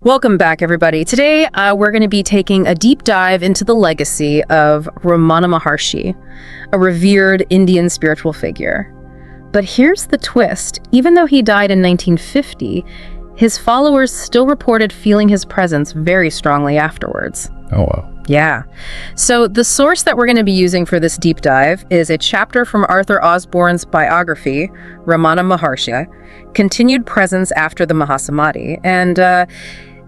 Welcome back, everybody. Today, we're going to be taking a deep dive into the legacy of Ramana Maharshi, a revered Indian spiritual figure. But here's the twist. Even though he died in 1950, his followers still reported feeling his presence very strongly afterwards. Oh, wow. Yeah. So the source that we're going to be using for this deep dive is a chapter from Arthur Osborne's biography, Ramana Maharshi, Continued Presence After the Mahasamadhi. And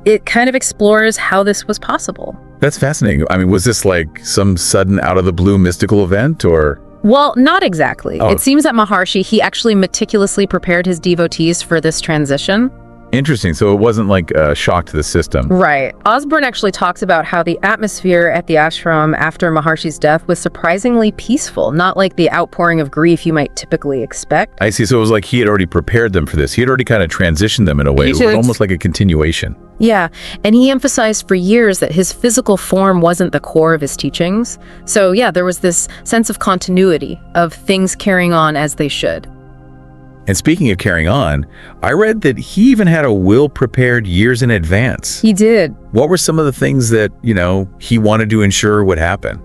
it kind of explores how this was possible. That's fascinating. I mean, was this like some sudden out-of-the-blue mystical event, or? Well, not exactly. Oh. It seems that Maharshi, he actually meticulously prepared his devotees for this transition. Interesting. So it wasn't like a shock to the system. Right. Osborne actually talks about how the atmosphere at the ashram after Maharshi's death was surprisingly peaceful, not like the outpouring of grief you might typically expect. I see. So it was like he had already prepared them for this. He had already kind of transitioned them in a way. It was almost like a continuation. Yeah, and he emphasized for years that his physical form wasn't the core of his teachings. So yeah, there was this sense of continuity, of things carrying on as they should. And speaking of carrying on, I read that he even had a will prepared years in advance. He did. What were some of the things that, he wanted to ensure would happen?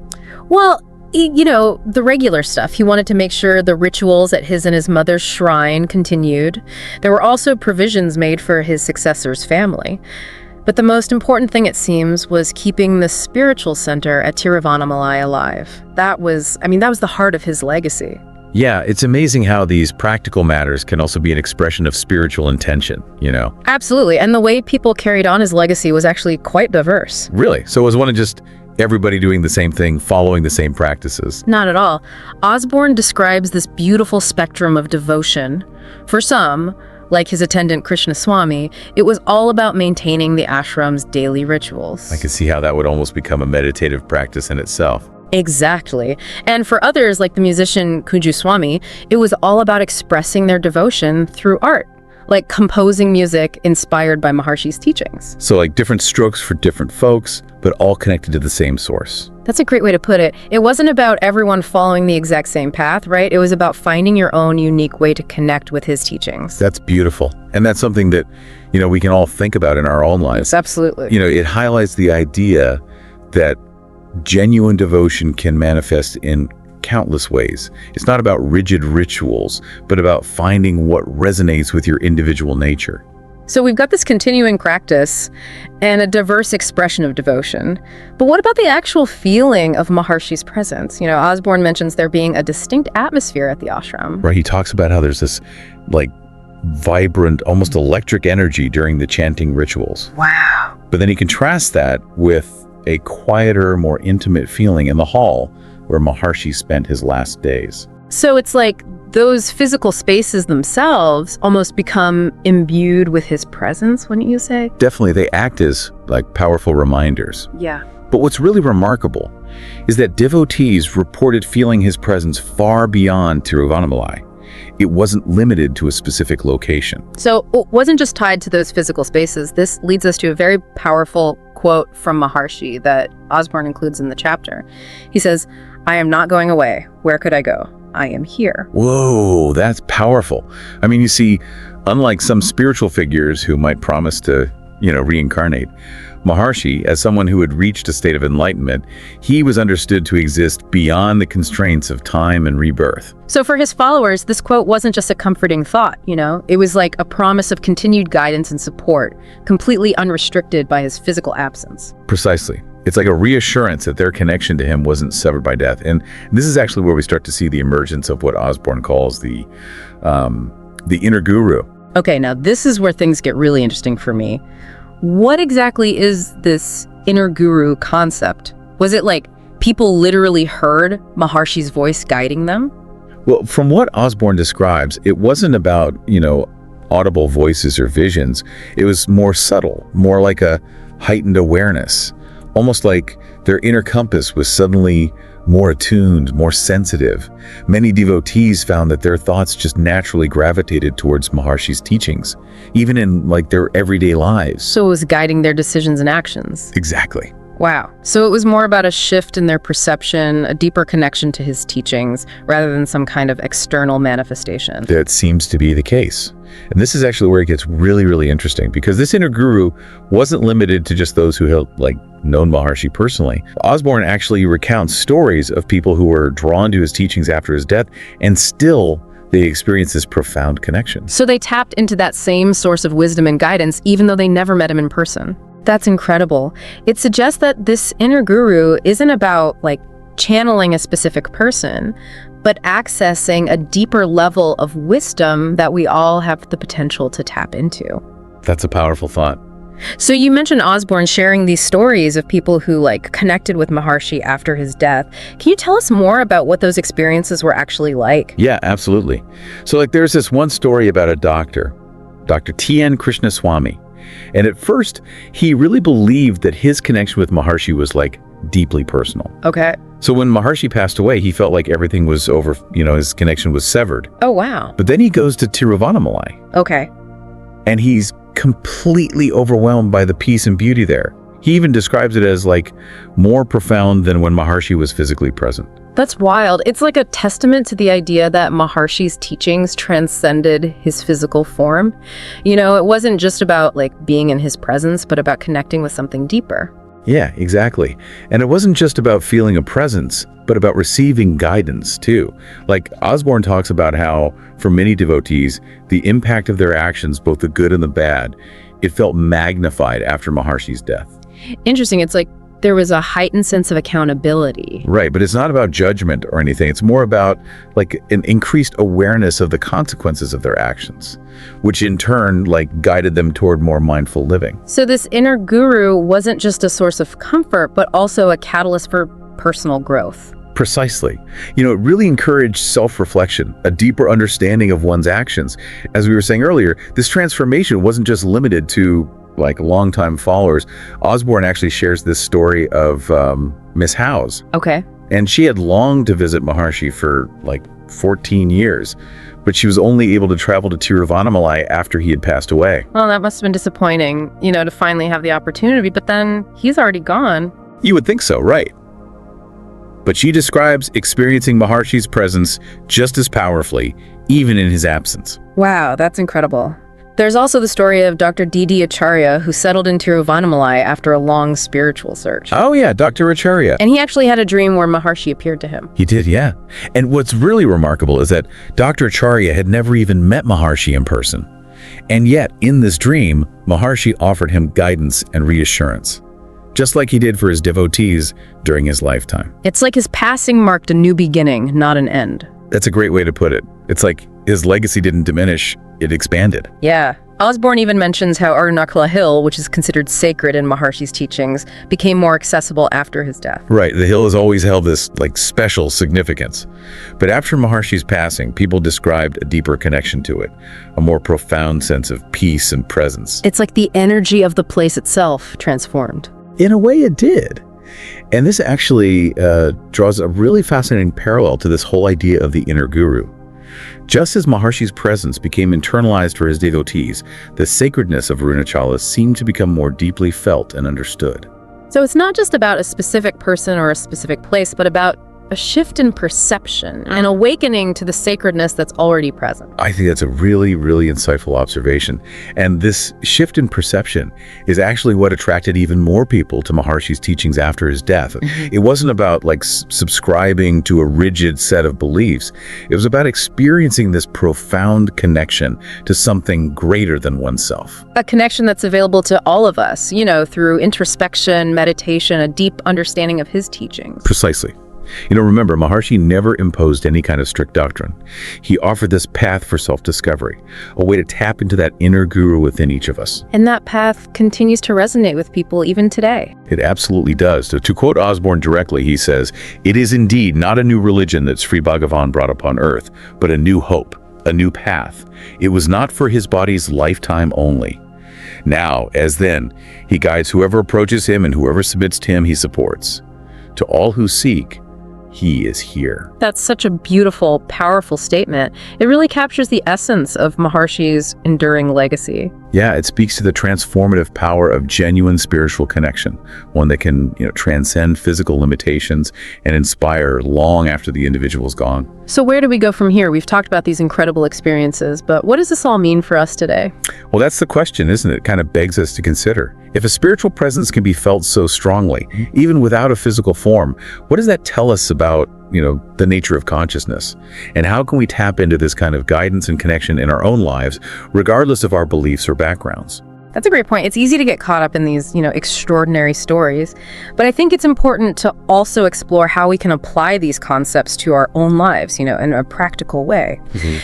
Well, the regular stuff. He wanted to make sure the rituals at his and his mother's shrine continued. There were also provisions made for his successor's family. But the most important thing, it seems, was keeping the spiritual center at Tiruvannamalai alive. That was the heart of his legacy. Yeah, it's amazing how these practical matters can also be an expression of spiritual intention, Absolutely, and the way people carried on his legacy was actually quite diverse. Really? So it was one of just everybody doing the same thing, following the same practices? Not at all. Osborne describes this beautiful spectrum of devotion. For some, like his attendant Krishnaswamy, it was all about maintaining the ashram's daily rituals. I could see how that would almost become a meditative practice in itself. Exactly. And for others, like the musician Kujuswamy, it was all about expressing their devotion through art, like composing music inspired by Maharshi's teachings. So like different strokes for different folks, but all connected to the same source. That's a great way to put it. It wasn't about everyone following the exact same path, right? It was about finding your own unique way to connect with his teachings. That's beautiful. And that's something that, we can all think about in our own lives. Absolutely. It highlights the idea that genuine devotion can manifest in countless ways. It's not about rigid rituals, but about finding what resonates with your individual nature. So we've got this continuing practice and a diverse expression of devotion. But what about the actual feeling of Maharshi's presence? Osborne mentions there being a distinct atmosphere at the ashram. Right, he talks about how there's this vibrant, almost electric energy during the chanting rituals. Wow. But then he contrasts that with a quieter, more intimate feeling in the hall where Maharshi spent his last days. So it's like those physical spaces themselves almost become imbued with his presence, wouldn't you say? Definitely, they act as powerful reminders. Yeah. But what's really remarkable is that devotees reported feeling his presence far beyond Tiruvannamalai. It wasn't limited to a specific location. So it wasn't just tied to those physical spaces. This leads us to a very powerful quote from Maharshi that Osborne includes in the chapter. He says, "I am not going away. Where could I go? I am here." Whoa, that's powerful. I mean, you see, unlike some spiritual figures who might promise to, reincarnate, Maharshi, as someone who had reached a state of enlightenment, he was understood to exist beyond the constraints of time and rebirth. So for his followers, this quote wasn't just a comforting thought, It was like a promise of continued guidance and support, completely unrestricted by his physical absence. Precisely. It's like a reassurance that their connection to him wasn't severed by death. And this is actually where we start to see the emergence of what Osborne calls the inner guru. Okay, now this is where things get really interesting for me. What exactly is this inner guru concept? Was it like people literally heard Maharshi's voice guiding them? Well, from what Osborne describes, it wasn't about, audible voices or visions. It was more subtle, more like a heightened awareness, almost like their inner compass was suddenly more attuned, more sensitive. Many devotees found that their thoughts just naturally gravitated towards Maharshi's teachings, even in their everyday lives. So it was guiding their decisions and actions. Exactly. Wow. So it was more about a shift in their perception, a deeper connection to his teachings, rather than some kind of external manifestation. That seems to be the case. And this is actually where it gets really, really interesting, because this inner guru wasn't limited to just those who had known Maharishi personally. Osborne actually recounts stories of people who were drawn to his teachings after his death, and still they experienced this profound connection. So they tapped into that same source of wisdom and guidance, even though they never met him in person. That's incredible. It suggests that this inner guru isn't about channeling a specific person, but accessing a deeper level of wisdom that we all have the potential to tap into. That's a powerful thought. So you mentioned Osborne sharing these stories of people who connected with Maharishi after his death. Can you tell us more about what those experiences were actually like? Yeah, absolutely. So there's this one story about a doctor, Dr. T.N. Krishnaswamy. And at first, he really believed that his connection with Maharishi was deeply personal. Okay. So when Maharishi passed away, he felt like everything was over, his connection was severed. Oh, wow. But then he goes to Tiruvannamalai. Okay. And he's completely overwhelmed by the peace and beauty there. He even describes it as more profound than when Maharishi was physically present. That's wild. It's like a testament to the idea that Maharishi's teachings transcended his physical form. It wasn't just about being in his presence, but about connecting with something deeper. Yeah, exactly. And it wasn't just about feeling a presence, but about receiving guidance too. Osborne talks about how, for many devotees, the impact of their actions, both the good and the bad, it felt magnified after Maharishi's death. Interesting. It's there was a heightened sense of accountability. Right, but it's not about judgment or anything. It's more about an increased awareness of the consequences of their actions, which in turn guided them toward more mindful living. So this inner guru wasn't just a source of comfort, but also a catalyst for personal growth. Precisely. It really encouraged self-reflection, a deeper understanding of one's actions. As we were saying earlier, this transformation wasn't just limited to longtime followers. Osborne actually shares this story of Miss Howes. Okay. And she had longed to visit Maharishi for 14 years, but she was only able to travel to Tiruvannamalai after he had passed away. Well, that must have been disappointing, to finally have the opportunity, but then he's already gone. You would think so, right? But she describes experiencing Maharishi's presence just as powerfully, even in his absence. Wow, that's incredible. There's also the story of Dr. D.D. Acharya, who settled in Tiruvannamalai after a long spiritual search. Oh yeah, Dr. Acharya. And he actually had a dream where Maharishi appeared to him. He did, yeah. And what's really remarkable is that Dr. Acharya had never even met Maharishi in person. And yet, in this dream, Maharishi offered him guidance and reassurance, just like he did for his devotees during his lifetime. It's like his passing marked a new beginning, not an end. That's a great way to put it. It's like his legacy didn't diminish, it expanded. Yeah. Osborne even mentions how Arunachala Hill, which is considered sacred in Maharishi's teachings, became more accessible after his death. Right, the hill has always held this special significance. But after Maharishi's passing, people described a deeper connection to it, a more profound sense of peace and presence. It's like the energy of the place itself transformed. In a way, it did. And this actually draws a really fascinating parallel to this whole idea of the inner guru. Just as Maharishi's presence became internalized for his devotees, the sacredness of Arunachala seemed to become more deeply felt and understood. So it's not just about a specific person or a specific place, but about a shift in perception, an awakening to the sacredness that's already present. I think that's a really, really insightful observation. And this shift in perception is actually what attracted even more people to Maharishi's teachings after his death. It wasn't about subscribing to a rigid set of beliefs. It was about experiencing this profound connection to something greater than oneself. A connection that's available to all of us, through introspection, meditation, a deep understanding of his teachings. Precisely. Remember, Maharishi never imposed any kind of strict doctrine. He offered this path for self-discovery, a way to tap into that inner guru within each of us. And that path continues to resonate with people even today. It absolutely does. To quote Osborne directly, he says, "It is indeed not a new religion that Sri Bhagavan brought upon earth, but a new hope, a new path. It was not for his body's lifetime only. Now, as then, he guides whoever approaches him, and whoever submits to him, he supports. To all who seek, he is here." That's such a beautiful, powerful statement. It really captures the essence of Maharishi's enduring legacy. Yeah, it speaks to the transformative power of genuine spiritual connection, one that can, transcend physical limitations and inspire long after the individual's gone. So where do we go from here? We've talked about these incredible experiences, but what does this all mean for us today? Well, that's the question, isn't it? It kind of begs us to consider. If a spiritual presence can be felt so strongly, even without a physical form, what does that tell us about, the nature of consciousness? And how can we tap into this kind of guidance and connection in our own lives, regardless of our beliefs or backgrounds? That's a great point. It's easy to get caught up in these, extraordinary stories, but I think it's important to also explore how we can apply these concepts to our own lives, in a practical way.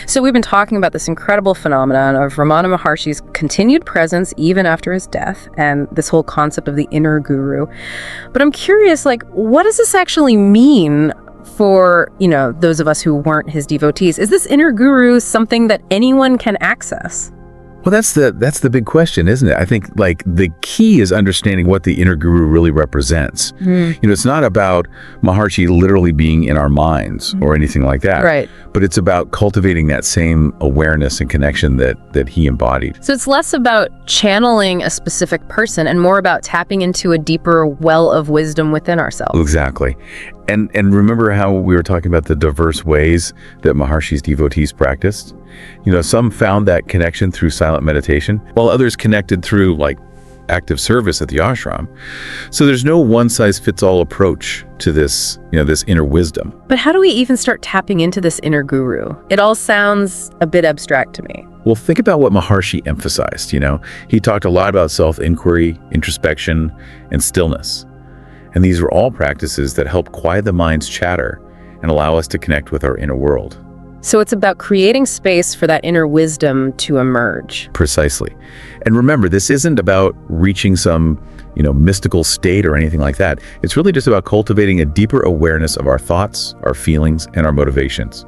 So we've been talking about this incredible phenomenon of Ramana Maharshi's continued presence even after his death, and this whole concept of the inner guru. But I'm curious, what does this actually mean for, those of us who weren't his devotees? Is this inner guru something that anyone can access? Well, that's the big question, isn't it? I think the key is understanding what the inner guru really represents. It's not about Maharshi literally being in our minds or anything like that. Right. But it's about cultivating that same awareness and connection that he embodied. So it's less about channeling a specific person and more about tapping into a deeper well of wisdom within ourselves. Exactly. And remember how we were talking about the diverse ways that Maharshi's devotees practiced? Some found that connection through silent meditation, while others connected through active service at the ashram. So there's no one-size-fits-all approach to this, this inner wisdom. But how do we even start tapping into this inner guru? It all sounds a bit abstract to me. Well, think about what Maharshi emphasized, He talked a lot about self-inquiry, introspection, and stillness. And these are all practices that help quiet the mind's chatter and allow us to connect with our inner world. So it's about creating space for that inner wisdom to emerge. Precisely. And remember, this isn't about reaching some, mystical state or anything like that. It's really just about cultivating a deeper awareness of our thoughts, our feelings, and our motivations.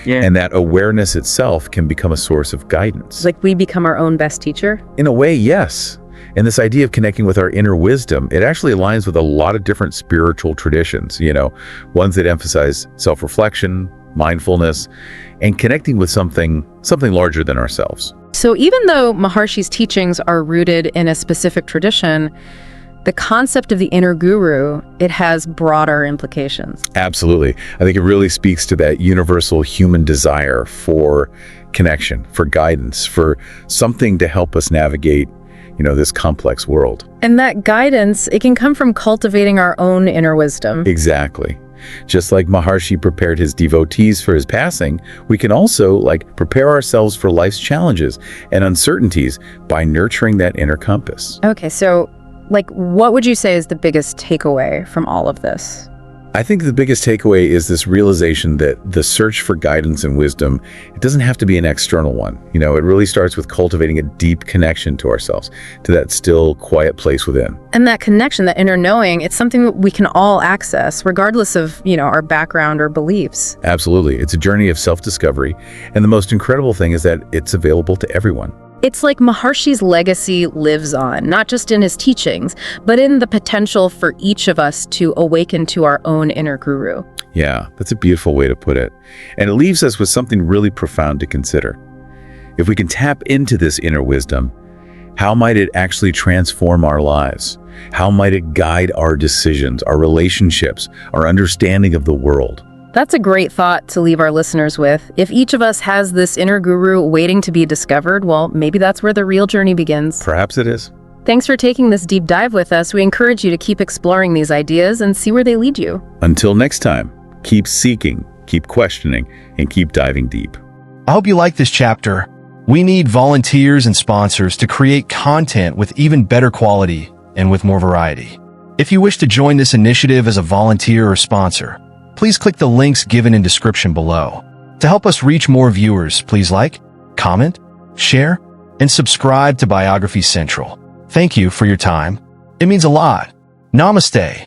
Yeah. And that awareness itself can become a source of guidance. Like we become our own best teacher? In a way, yes. And this idea of connecting with our inner wisdom, it actually aligns with a lot of different spiritual traditions, ones that emphasize self-reflection, mindfulness, and connecting with something larger than ourselves. So even though Maharshi's teachings are rooted in a specific tradition, the concept of the inner guru, it has broader implications. Absolutely. I think it really speaks to that universal human desire for connection, for guidance, for something to help us navigate this complex world. And that guidance, it can come from cultivating our own inner wisdom. Exactly. Just like Maharshi prepared his devotees for his passing, we can also prepare ourselves for life's challenges and uncertainties by nurturing that inner compass. Okay, so what would you say is the biggest takeaway from all of this? I think the biggest takeaway is this realization that the search for guidance and wisdom, it doesn't have to be an external one. It really starts with cultivating a deep connection to ourselves, to that still, quiet place within. And that connection, that inner knowing, it's something that we can all access, regardless of, our background or beliefs. Absolutely. It's a journey of self-discovery. And the most incredible thing is that it's available to everyone. It's like Maharshi's legacy lives on, not just in his teachings, but in the potential for each of us to awaken to our own inner guru. Yeah, that's a beautiful way to put it. And it leaves us with something really profound to consider. If we can tap into this inner wisdom, how might it actually transform our lives? How might it guide our decisions, our relationships, our understanding of the world? That's a great thought to leave our listeners with. If each of us has this inner guru waiting to be discovered, well, maybe that's where the real journey begins. Perhaps it is. Thanks for taking this deep dive with us. We encourage you to keep exploring these ideas and see where they lead you. Until next time, keep seeking, keep questioning, and keep diving deep. I hope you like this chapter. We need volunteers and sponsors to create content with even better quality and with more variety. If you wish to join this initiative as a volunteer or sponsor, please click the links given in description below. To help us reach more viewers, please like, comment, share, and subscribe to Biography Central. Thank you for your time. It means a lot. Namaste.